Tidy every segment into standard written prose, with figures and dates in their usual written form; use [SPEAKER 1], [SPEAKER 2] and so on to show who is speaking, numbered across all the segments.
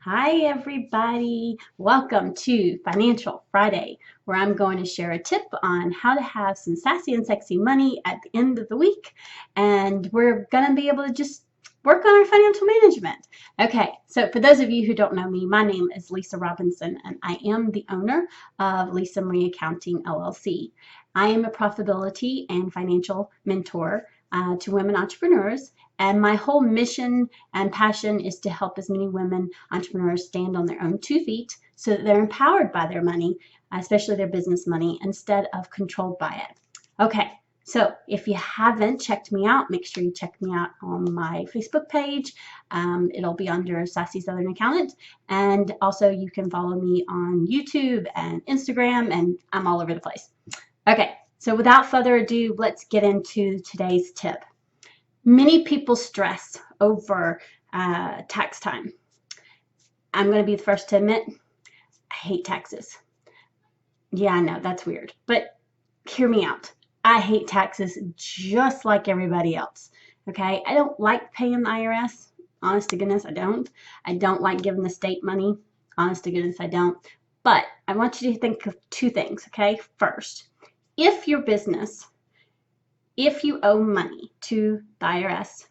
[SPEAKER 1] Hi, everybody. Welcome to Financial Friday, where I'm going to share a tip on how to have some sassy and sexy money at the end of the week. And we're going to be able to just work on our financial management. Okay, so for those of you who don't know me, my name is Lisa Robinson, and I am the owner of Lisa Marie Accounting LLC. I am a profitability and financial mentor to women entrepreneurs. And my whole mission and passion is to help as many women entrepreneurs stand on their own 2 feet so that they're empowered by their money, especially their business money, instead of controlled by it. Okay, so if you haven't checked me out, make sure you check me out on my Facebook page. It'll be under Sassy Southern Accountant. And also you can follow me on YouTube and Instagram, and I'm all over the place. Okay, so without further ado, let's get into today's tip. Many people stress over tax time. I'm going to be the first to admit, I hate taxes. Yeah, I know, that's weird. But hear me out. I hate taxes just like everybody else. Okay? I don't like paying the IRS. Honest to goodness, I don't. I don't like giving the state money. Honest to goodness, I don't. But I want you to think of two things, okay? First, if your business, if you owe money to the IRS,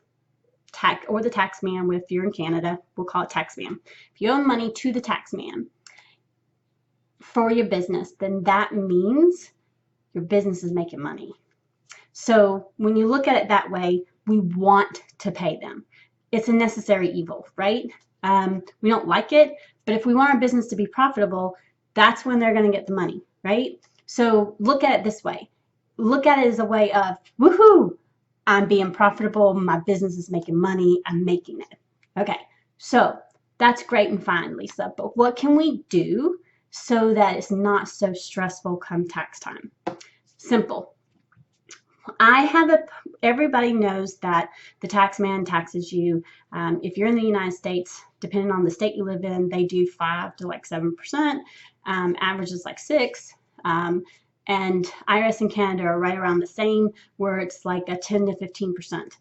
[SPEAKER 1] or the tax man, if you're in Canada, we'll call it tax man. If you owe money to the tax man for your business, then that means your business is making money. So when you look at it that way, we want to pay them. It's a necessary evil, right? We don't like it, but if we want our business to be profitable, that's when they're going to get the money, right? So look at it this way. Look at it as a way of, woohoo, I'm being profitable, my business is making money, I'm making it. Okay, so that's great and fine, Lisa, but what can we do so that it's not so stressful come tax time? Simple. Everybody knows that the tax man taxes you. If you're in the United States, depending on the state you live in, they do 5 to like 7%. Average is like 6. And IRS and Canada are right around the same, where it's like a 10 to 15%.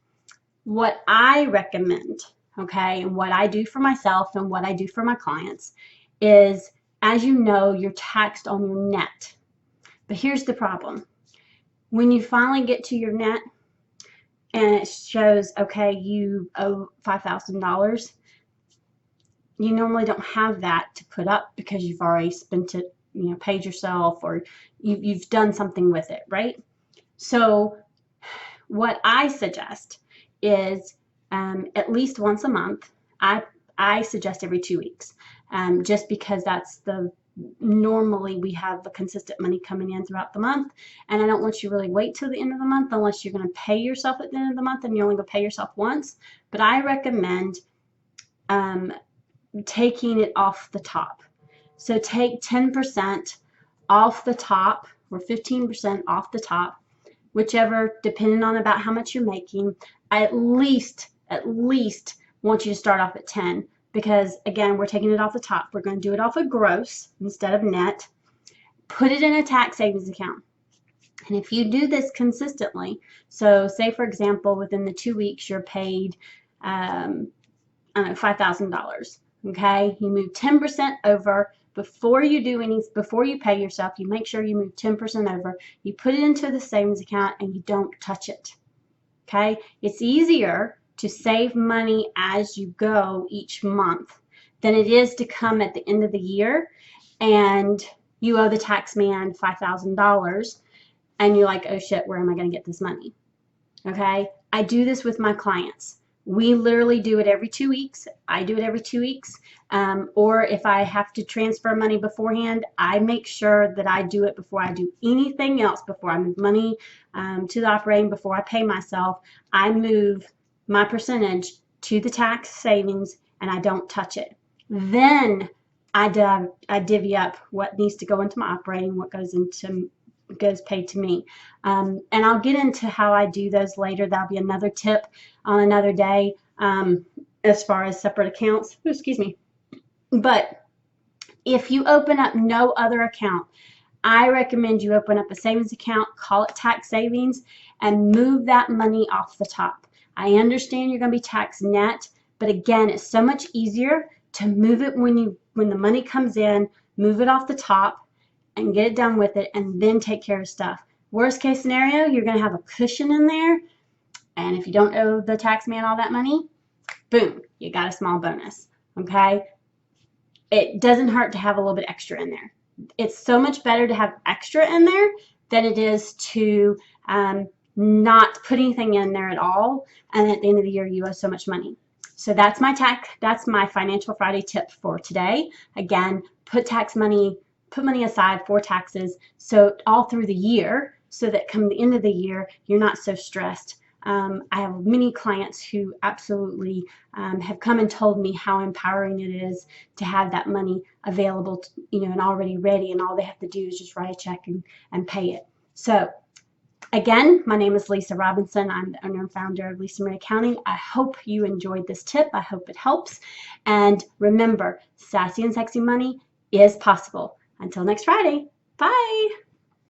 [SPEAKER 1] What I recommend, okay, and what I do for myself and what I do for my clients is, as you know, you're taxed on your net. But here's the problem. When you finally get to your net and it shows, okay, you owe $5,000, you normally don't have that to put up because you've already spent it, paid yourself, or you've done something with it, right? So what I suggest is at least once a month. I suggest every 2 weeks, just because that's normally we have the consistent money coming in throughout the month, and I don't want you to really wait till the end of the month unless you're going to pay yourself at the end of the month, and you're only going to pay yourself once. But I recommend taking it off the top. So take 10% off the top, or 15% off the top, whichever, depending on about how much you're making. I at least want you to start off at 10, because again, we're taking it off the top. We're going to do it off of gross instead of net. Put it in a tax savings account. And if you do this consistently, so say for example, within the 2 weeks you're paid $5,000. Okay, you move 10% over. Before you pay yourself, you make sure you move 10% over. You put it into the savings account and you don't touch it. Okay, it's easier to save money as you go each month than it is to come at the end of the year and you owe the tax man $5,000 and you're like, oh shit, where am I going to get this money? Okay, I do this with my clients. We literally do it every 2 weeks. I do it every 2 weeks. Or if I have to transfer money beforehand, I make sure that I do it before I do anything else. Before I move money to the operating, before I pay myself, I move my percentage to the tax savings and I don't touch it. Then I divvy up what needs to go into my operating, what goes paid to me. And I'll get into how I do those later. That'll be another tip on another day, as far as separate accounts. Excuse me. But if you open up no other account, I recommend you open up a savings account, call it tax savings, and move that money off the top. I understand you're going to be taxed net, but again, it's so much easier to move it when the money comes in, move it off the top and get it done with it, and then take care of stuff. Worst case scenario, you're going to have a cushion in there, and if you don't owe the tax man all that money, boom, you got a small bonus. Okay? It doesn't hurt to have a little bit extra in there. It's so much better to have extra in there than it is to not put anything in there at all, and at the end of the year you owe so much money. So that's my Financial Friday tip for today. Again, put money aside for taxes, so all through the year, so that come the end of the year you're not so stressed. I have many clients who absolutely have come and told me how empowering it is to have that money available, and already ready, and all they have to do is just write a check and pay it. So again, my name is Lisa Robinson. I'm the owner and founder of Lisa Marie Accounting. I hope you enjoyed this tip. I hope it helps. And remember, sassy and sexy money is possible. Until next Friday, bye.